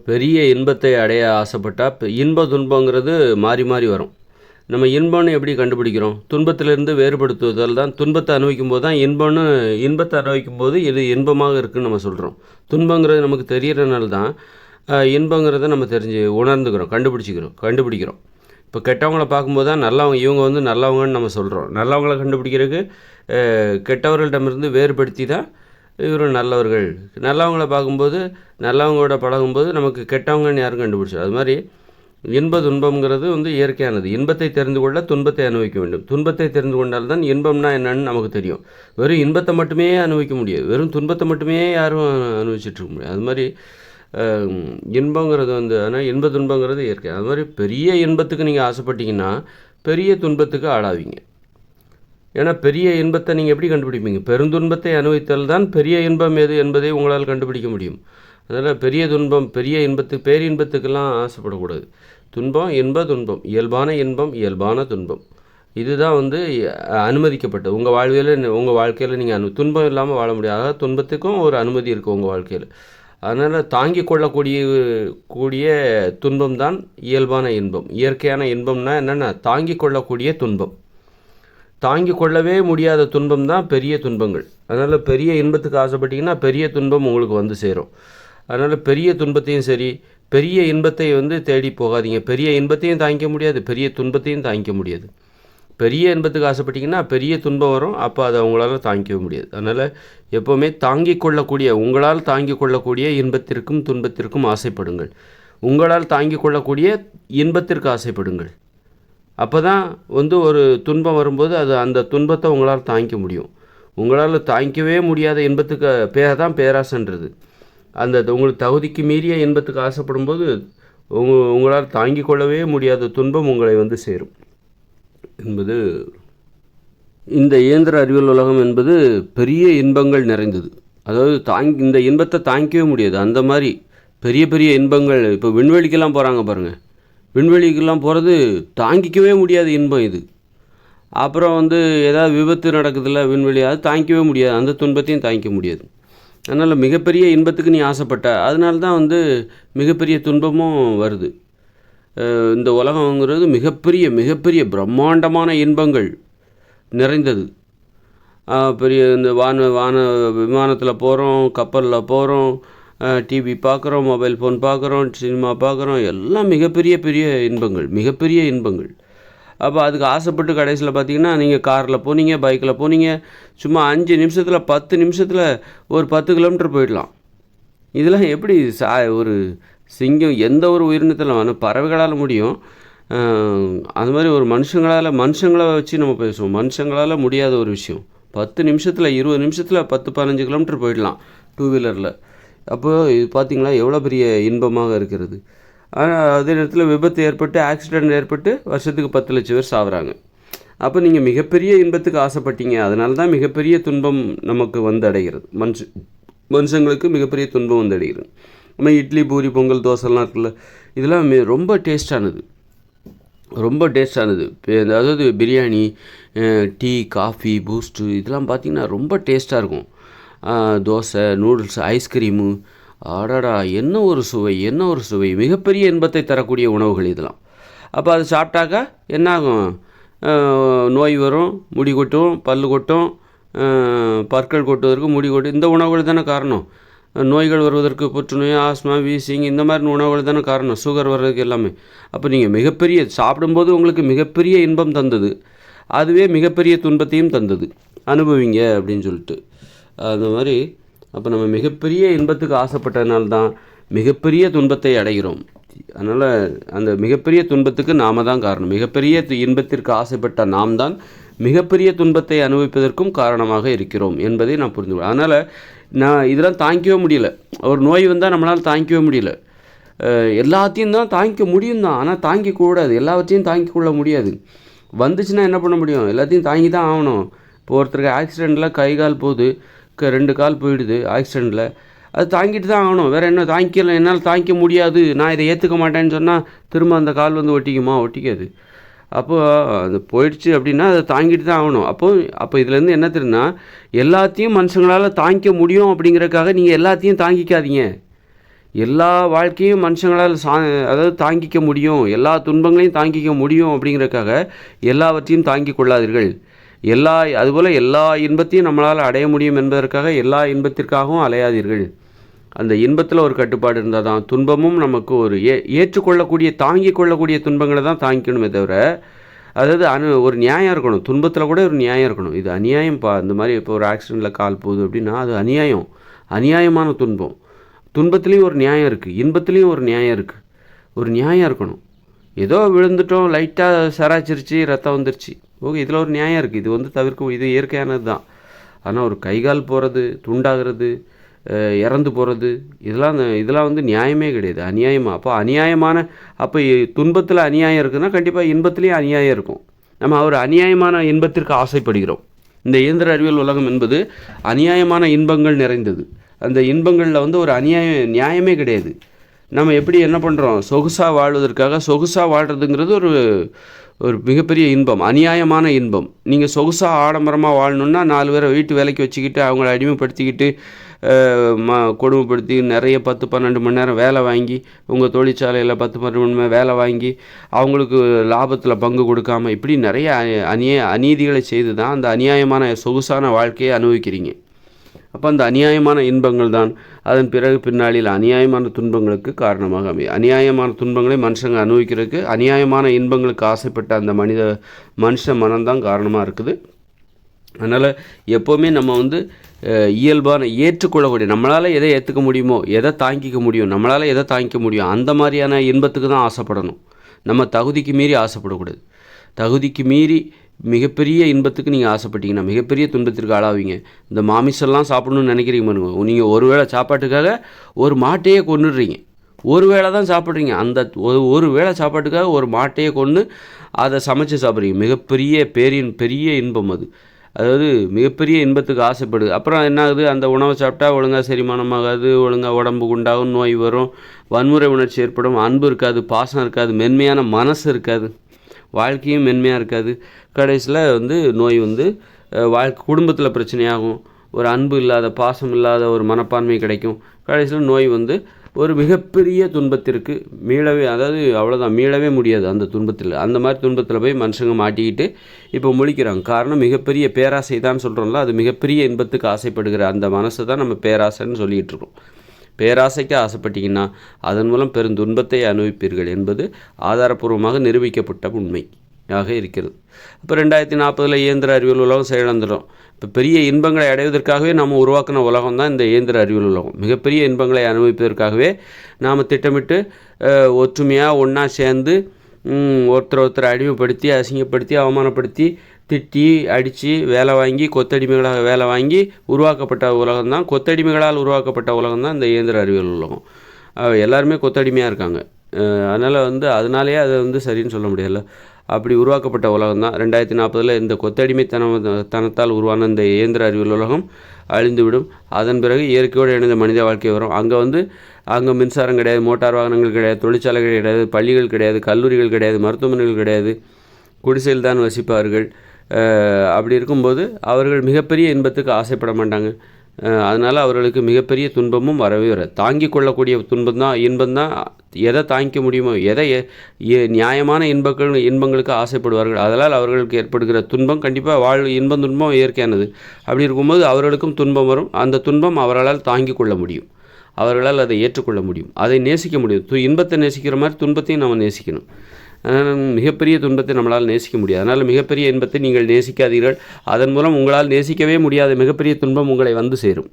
பெரிய இன்பத்தை அடைய ஆசைப்பட்டா இன்ப துன்பங்கிறது மாறி மாறி வரும். நம்ம இன்பம்னு எப்படி கண்டுபிடிக்கிறோம்? துன்பத்திலிருந்து வேறுபடுத்துவதால் தான். துன்பத்தை அனுபவிக்கும் போது தான் இன்பத்தை அனுபவிக்கும் போது இது இன்பமாக இருக்குதுன்னு நம்ம சொல்கிறோம். துன்பங்கிறது நமக்கு தெரியறதுனால தான் இன்பங்கிறத நம்ம உணர்ந்துக்கிறோம், கண்டுபிடிக்கிறோம். இப்போ கெட்டவங்கள பார்க்கும்போது தான் இவங்க வந்து நல்லவங்கன்னு நம்ம சொல்கிறோம். நல்லவங்களை கண்டுபிடிக்கிறதுக்கு கெட்டவர்களிடமிருந்து வேறுபடுத்தி தான் இவரும் நல்லவர்கள். நல்லவங்கள பார்க்கும்போது நல்லவங்களோட பழகும்போது நமக்கு கெட்டவங்கன்னு யாரும் கண்டுபிடிச்சோம். அது மாதிரி இன்ப துன்பங்கிறது வந்து இயற்கையானது. இன்பத்தை தெரிந்து கொள்ள துன்பத்தை அனுபவிக்க வேண்டும். துன்பத்தை தெரிந்து கொண்டால்தான் இன்பம்னா என்னன்னு நமக்கு தெரியும். வெறும் இன்பத்தை மட்டுமே அனுபவிக்க முடியாது, வெறும் துன்பத்தை மட்டுமே யாரும் அனுபவிச்சுட்ருக்க முடியாது. அது மாதிரி இன்பங்கிறது வந்து ஆனால் இன்ப துன்பங்கிறது இயற்கை. அது மாதிரி பெரிய இன்பத்துக்கு நீங்கள் ஆசைப்பட்டீங்கன்னா பெரிய துன்பத்துக்கு ஆளாவீங்க. ஏன்னா பெரிய இன்பத்தை நீங்கள் எப்படி கண்டுபிடிப்பீங்க? பெருந்துன்பத்தை அனுபவித்தல் தான் பெரிய இன்பம் எது என்பதை உங்களால் கண்டுபிடிக்க முடியும். அதனால் பெரிய துன்பம் பேரின்பத்துக்கெல்லாம் ஆசைப்படக்கூடாது. துன்பம் துன்பம், இயல்பான இன்பம் இயல்பான துன்பம், இதுதான் வந்து அனுமதிக்கப்பட்டது. உங்கள் வாழ்க்கையில் நீங்கள் துன்பம் இல்லாமல் வாழ முடியாது. துன்பத்துக்கும் ஒரு அனுமதி இருக்குது உங்கள் வாழ்க்கையில். அதனால் தாங்கி கொள்ளக்கூடிய துன்பம் தான் இயல்பான இன்பம். இயற்கையான இன்பம்னா என்னென்னா தாங்கி கொள்ளக்கூடிய துன்பம். தாங்கி கொள்ளவே முடியாத துன்பம் தான் பெரிய துன்பங்கள். அதனால் பெரிய இன்பத்துக்கு ஆசைப்பட்டீங்கன்னா பெரிய துன்பம் உங்களுக்கு வந்து சேரும். அதனால் பெரிய துன்பத்தையும் சரி பெரிய இன்பத்தை வந்து தேடி போகாதீங்க. பெரிய இன்பத்தையும் தாங்கிக்க முடியாது, பெரிய துன்பத்தையும் தாங்கிக்க முடியாது. பெரிய இன்பத்துக்கு ஆசைப்பட்டீங்கன்னா பெரிய துன்பம் வரும், அப்போ அதை உங்களால் தாங்கிக்கவே முடியாது. அதனால் எப்போவுமே உங்களால் தாங்கிக் கொள்ளக்கூடிய இன்பத்திற்கும் துன்பத்திற்கும் ஆசைப்படுங்கள். உங்களால் தாங்கிக் கொள்ளக்கூடிய இன்பத்திற்கு ஆசைப்படுங்கள். அப்போ தான் வந்து ஒரு துன்பம் வரும்போது அந்த துன்பத்தை உங்களால் தாங்கிக்க முடியும். உங்களால் தாங்கிக்கவே முடியாத இன்பத்துக்கு பேர் தான் பேராசைன்றது. உங்களுக்கு தகுதிக்கு மீறிய இன்பத்துக்கு ஆசைப்படும் போது உங்களால் தாங்கிக் கொள்ளவே முடியாத துன்பம் உங்களை வந்து சேரும் என்பது. இந்த இயந்திர அறிவியல் உலகம் என்பது பெரிய இன்பங்கள் நிறைந்தது. அதாவது இந்த இன்பத்தை தாங்கிக்கவே முடியாது. அந்த மாதிரி பெரிய பெரிய இன்பங்கள். இப்போ விண்வெளிக்கெல்லாம் போகிறாங்க பாருங்கள். விண்வெளிக்கெல்லாம் போகிறது தாங்கிக்கவே முடியாத இன்பம் இது. அப்புறம் வந்து ஏதாவது விபத்து நடக்குதுல்ல விண்வெளி, அது தாங்கிக்கவே முடியாது, அந்த துன்பத்தையும் தாங்கிக்க முடியாது. அதனால் மிகப்பெரிய இன்பத்துக்கு நீ ஆசைப்பட்ட, அதனால தான் வந்து மிகப்பெரிய துன்பமும் வருது. இந்த உலகங்கிறது மிகப்பெரிய மிகப்பெரிய பிரம்மாண்டமான இன்பங்கள் நிறைந்தது. இந்த வான விமானத்தில் போகிறோம், கப்பலில் போகிறோம், டிவி பார்க்குறோம், மொபைல் ஃபோன் பார்க்குறோம், சினிமா பார்க்குறோம், எல்லாம் மிகப்பெரிய மிகப்பெரிய இன்பங்கள். அப்போ அதுக்கு ஆசைப்பட்டு கடைசியில் பார்த்தீங்கன்னா நீங்கள் காரில் போனீங்க, பைக்கில் போனீங்க, சும்மா 5 நிமிஷத்தில் 10 நிமிஷத்தில் ஒரு 10 கிலோமீட்டர் போயிடலாம். இதெல்லாம் எப்படி ஒரு சிங்கம் எந்த ஒரு உயிரினத்தில் பறவைகளால் முடியும், அது மாதிரி ஒரு மனுஷங்களை வச்சு நம்ம பேசுவோம். மனுஷங்களால் முடியாத ஒரு விஷயம். 10 நிமிஷத்தில் 20 நிமிஷத்தில் 10-15 கிலோமீட்டர் போயிடலாம் 2 வீலரில். அப்போது இது பார்த்திங்களா எவ்வளோ பெரிய இன்பமாக இருக்கிறது. ஆனால் அதே நேரத்தில் விபத்து ஏற்பட்டு ஆக்சிடெண்ட் ஏற்பட்டு வருஷத்துக்கு 10 லட்சம் பேர் சாகுறாங்க. அப்போ நீங்கள் மிகப்பெரிய இன்பத்துக்கு ஆசைப்பட்டீங்க, அதனால தான் மிகப்பெரிய துன்பம் நமக்கு வந்து அடைகிறது. மனுஷங்களுக்கு மிகப்பெரிய துன்பம் வந்து அடைகிறது. நம்ம இட்லி, பூரி, பொங்கல், தோசைலாம் இருக்குல்ல, இதெல்லாம் ரொம்ப டேஸ்டானது. அதாவது பிரியாணி, டீ, காஃபி, பூஸ்ட்டு இதெல்லாம் பார்த்திங்கன்னா ரொம்ப டேஸ்ட்டாக இருக்கும். தோசை, நூடுல்ஸ், ஐஸ்கிரீமு, ஆடாடா என்ன ஒரு சுவை. மிகப்பெரிய இன்பத்தை தரக்கூடிய உணவுகள் இதெல்லாம். அப்போ அது சாப்பிட்டாக்கா என்ன ஆகும்? நோய் வரும், முடி கொட்டும், பல் கொட்டும், பற்கள் கொட்டுவதற்கு முடி கொட்டும். இந்த உணவுகள் தானே காரணம். நோய்கள் வருவதற்கு புற்றுநோய், ஆஸ்மா, வீசிங், இந்த மாதிரி உணவுகள் தானே காரணம். சுகர் வர்றதுக்கு எல்லாமே. அப்போ நீங்கள் சாப்பிடும்போது உங்களுக்கு மிகப்பெரிய இன்பம் தந்தது, அதுவே மிகப்பெரிய துன்பத்தையும் தந்தது. அனுபவிங்க அப்படின்னு சொல்லிட்டு. அந்த மாதிரி அப்போ நம்ம மிகப்பெரிய இன்பத்துக்கு ஆசைப்பட்டதுனால தான் மிகப்பெரிய துன்பத்தை அடைகிறோம். அதனால் அந்த மிகப்பெரிய துன்பத்துக்கு நாம் தான் காரணம். மிகப்பெரிய இன்பத்திற்கு ஆசைப்பட்ட நாம் தான் மிகப்பெரிய துன்பத்தை அனுபவிப்பதற்கும் காரணமாக இருக்கிறோம் என்பதை நான் புரிஞ்சுக்கிறேன். அதனால் இதெல்லாம் தாங்கிக்கவே முடியல. ஒரு நோய் வந்தால் நம்மளால் தாங்கிக்கவே முடியல. எல்லாத்தையும் தான் தாங்கிக்க முடியும் தான், ஆனால் தாங்கிக்கூடாது. எல்லாவற்றையும் தாங்கிக் கொள்ள முடியாது. வந்துச்சுன்னா என்ன பண்ண முடியும்? எல்லாத்தையும் தாங்கி தான் ஆகணும். இப்போ ஒருத்தருக்கு ஆக்சிடெண்ட்டில் கை கால் போகுது, 2 கால் போயிடுது ஆக்சிடெண்ட்டில், அது தாங்கிட்டு தான் ஆகணும். வேறு என்ன என்னால் தாங்கிக்க முடியாது, நான் இதை ஏற்றுக்க மாட்டேன்னு சொன்னால் திரும்ப அந்த கால் வந்து ஒட்டிக்காது. அப்போது அது போயிடுச்சு அப்படின்னா அதை தாங்கிட்டு தான் ஆகணும். அப்போ இதுலேருந்து என்ன தெரியுன்னா, எல்லாத்தையும் மனுஷங்களால் தாங்கிக்க முடியும் அப்படிங்கிறதுக்காக நீங்கள் எல்லாத்தையும் தாங்கிக்காதீங்க. எல்லா வாழ்க்கையும் மனுஷங்களால் அதாவது தாங்கிக்க முடியும், எல்லா துன்பங்களையும் தாங்கிக்க முடியும் அப்படிங்கிறதுக்காக எல்லாவற்றையும் தாங்கிக் கொள்ளாதீர்கள். அதுபோல் எல்லா இன்பத்தையும் நம்மளால் அடைய முடியும் என்பதற்காக எல்லா இன்பத்திற்காகவும் அலையாதீர்கள். அந்த இன்பத்தில் ஒரு கட்டுப்பாடு இருந்தால் தான் துன்பமும் நமக்கு ஒரு ஏற்றுக்கொள்ளக்கூடிய தாங்கிக் கொள்ளக்கூடிய துன்பங்களை தான் தாங்கிக்கணுமே தவிர, அதாவது ஒரு நியாயம் இருக்கணும். துன்பத்தில் கூட ஒரு நியாயம் இருக்கணும். இது அநியாயம்ப்பா, இந்த மாதிரி இப்போ ஒரு ஆக்சிடெண்ட்டில் கால் போகுது அப்படின்னா அது அநியாயமான துன்பம். துன்பத்துலேயும் ஒரு நியாயம் இருக்குது, இன்பத்துலேயும் ஒரு நியாயம் இருக்குது. ஒரு நியாயம் இருக்கணும். ஏதோ விழுந்துட்டோம், லைட்டாக சராச்சிருச்சு, ரத்தம் வந்துருச்சு, ஓகே, இதில் ஒரு நியாயம் இருக்குது. இது தவிர்க்க இது இயற்கையானது தான். ஆனால் ஒரு கைகால் போகிறது, துண்டாகிறது, இறந்து போகிறது, இதெல்லாம் நியாயமே கிடையாது, அநியாயமாக. அப்போ துன்பத்தில் அநியாயம் இருக்குதுன்னா கண்டிப்பாக இன்பத்துலேயும் அநியாயம் இருக்கும். நம்ம ஒரு அநியாயமான இன்பத்திற்கு ஆசைப்படுகிறோம். இந்த இயந்திர அறிவியல் உலகம் என்பது அநியாயமான இன்பங்கள் நிறைந்தது. அந்த இன்பங்களில் ஒரு நியாயமே கிடையாது. நம்ம எப்படி என்ன பண்ணுறோம், சொகுசாக வாழ்கிறதுங்கிறது ஒரு மிகப்பெரிய இன்பம், அநியாயமான இன்பம். நீங்கள் சொகுசாக ஆடம்பரமாக வாழணுன்னா 4 பேரை வீட்டு வேலைக்கு வச்சுக்கிட்டு அவங்கள அடிமைப்படுத்திக்கிட்டு கொடுமைப்படுத்தி நிறைய 10-12 மணி நேரம் வேலை வாங்கி, உங்கள் தொழிற்சாலையில் 10-12 மணி நேரம் வேலை வாங்கி அவங்களுக்கு லாபத்தில் பங்கு கொடுக்காமல் இப்படி நிறைய அநீதிகளை செய்து தான் அந்த அநியாயமான சொகுசான வாழ்க்கையை அனுபவிக்கிறீங்க. அப்போ அந்த அநியாயமான இன்பங்கள் தான் அதன் பிறகு பின்னாளில் அநியாயமான துன்பங்களுக்கு காரணமாக அமையும். அநியாயமான துன்பங்களை மனுஷங்க அனுபவிக்கிறதுக்கு அநியாயமான இன்பங்களுக்கு ஆசைப்பட்ட அந்த மனுஷ மனம்தான் காரணமாக இருக்குது. அதனால் எப்போவுமே நம்ம இயல்பான ஏற்றுக்கொள்ளக்கூடிய, நம்மளால் எதை ஏற்றுக்க முடியுமோ, எதை தாங்கிக்க முடியும், அந்த மாதிரியான இன்பத்துக்கு தான் ஆசைப்படணும். நம்ம தகுதிக்கு மீறி ஆசைப்படக்கூடாது. தகுதிக்கு மீறி மிகப்பெரிய இன்பத்துக்கு நீங்கள் ஆசைப்பட்டீங்கன்னா மிகப்பெரிய துன்பத்திற்கு ஆளாவீங்க. இந்த மாமிசெல்லாம் சாப்பிடணும்னு நினைக்கிறீங்க பாருங்க, நீங்கள் ஒரு வேளை சாப்பாட்டுக்காக ஒரு மாட்டையே கொன்னுடுறீங்க. ஒரு வேளை தான் சாப்பிட்றீங்க, அந்த ஒரு வேளை சாப்பாட்டுக்காக ஒரு மாட்டையே கொன்று அதை சமைச்சு சாப்பிட்றீங்க. பெரிய இன்பம் அது. அதாவது மிகப்பெரிய இன்பத்துக்கு ஆசைப்படுது. அப்புறம் என்ன ஆகுது, அந்த உணவை சாப்பிட்டா ஒழுங்காக செரிமானமாகாது, ஒழுங்காக உடம்பு குண்டாகும், நோய் வரும், வன்முறை உணர்ச்சி ஏற்படும், அன்பு இருக்காது, பாசம் இருக்காது, மென்மையான மனசு இருக்காது, வாழ்க்கையும் மென்மையாக இருக்காது. கடைசியில் நோய் குடும்பத்தில் பிரச்சனையாகும், ஒரு அன்பு இல்லாத, பாசம் இல்லாத ஒரு மனப்பான்மை கிடைக்கும். கடைசியில் நோய் ஒரு மிகப்பெரிய துன்பத்திற்கு மீளவே முடியாது. அந்த மாதிரி துன்பத்தில் போய் மனுஷங்க மாட்டிக்கிட்டு இப்போ முழிக்கிறாங்க. காரணம் மிகப்பெரிய பேராசை தான் சொல்கிறோம்ல, அது மிகப்பெரிய இன்பத்துக்கு ஆசைப்படுகிற அந்த மனசு தான் நம்ம பேராசைன்னு சொல்லிகிட்டு இருக்கோம். பேராசைக்கு ஆசைப்பட்டீங்கன்னா அதன் மூலம் பெரும் துன்பத்தை அனுபவிப்பீர்கள் என்பது ஆதாரப்பூர்வமாக நிரூபிக்கப்பட்ட உண்மையாக இருக்கிறது. இப்போ 2040 இயந்திர அறிவியல் உலகம் செயலிழந்துடும். இப்போ பெரிய இன்பங்களை அடைவதற்காகவே நாம் உருவாக்கின உலகம் தான் இந்த இயந்திர அறிவியல் உலகம். மிகப்பெரிய இன்பங்களை அனுபவிப்பதற்காகவே நாம் திட்டமிட்டு ஒற்றுமையாக ஒன்றா சேர்ந்து ஒருத்தர் அடிமைப்படுத்தி, அசிங்கப்படுத்தி, அவமானப்படுத்தி, திட்டி, அடித்து, வேலை வாங்கி, கொத்தடிமைகளாக வேலை வாங்கி உருவாக்கப்பட்ட உலகம் தான், கொத்தடிமைகளால் உருவாக்கப்பட்ட உலகம் தான் இந்த இயந்திர அறிவியல் உலகம். எல்லாருமே கொத்தடிமையாக இருக்காங்க. அதனாலேயே அதை சரின்னு சொல்ல முடியல. அப்படி உருவாக்கப்பட்ட உலகம் தான் 2040 இந்த கொத்தடிமைத்தனத்தால் உருவான இந்த இயந்திர அறிவியல் உலகம் அழிந்துவிடும். அதன் பிறகு இயற்கையோடு இணைந்த மனித வாழ்க்கை வரும். அங்கே மின்சாரம் கிடையாது, மோட்டார் வாகனங்கள் கிடையாது, தொழிற்சாலைகள் கிடையாது, பள்ளிகள் கிடையாது, கல்லூரிகள் கிடையாது, மருத்துவமனைகள் கிடையாது, குடிசையில் தான் வசிப்பார்கள். அப்படி இருக்கும்போது அவர்கள் மிகப்பெரிய இன்பத்துக்கு ஆசைப்பட மாட்டாங்க. அதனால் அவர்களுக்கு மிகப்பெரிய துன்பமும் வரவே வராது. தாங்கிக் கொள்ளக்கூடிய இன்பம்தான். எதை தாங்கிக்க முடியுமோ, நியாயமான இன்பங்களுக்கு ஆசைப்படுவார்கள். அதனால் அவர்களுக்கு ஏற்படுகிற துன்பம் கண்டிப்பாக இன்பம் துன்பம் இயற்கையானது. அப்படி இருக்கும்போது அவர்களுக்கும் துன்பம் வரும். அந்த துன்பம் அவர்களால் தாங்கிக் கொள்ள முடியும், அவர்களால் அதை ஏற்றுக்கொள்ள முடியும், அதை நேசிக்க முடியும். இன்பத்தை நேசிக்கிற மாதிரி துன்பத்தையும் நம்ம நேசிக்கணும். மிகப்பெரிய துன்பத்தை நம்மளால் நேசிக்க முடியாது. அதனால் மிகப்பெரிய இன்பத்தை நீங்கள் நேசிக்காதீர்கள். அதன் மூலம் உங்களால் நேசிக்கவே முடியாத மிகப்பெரிய துன்பம் உங்களை சேரும்.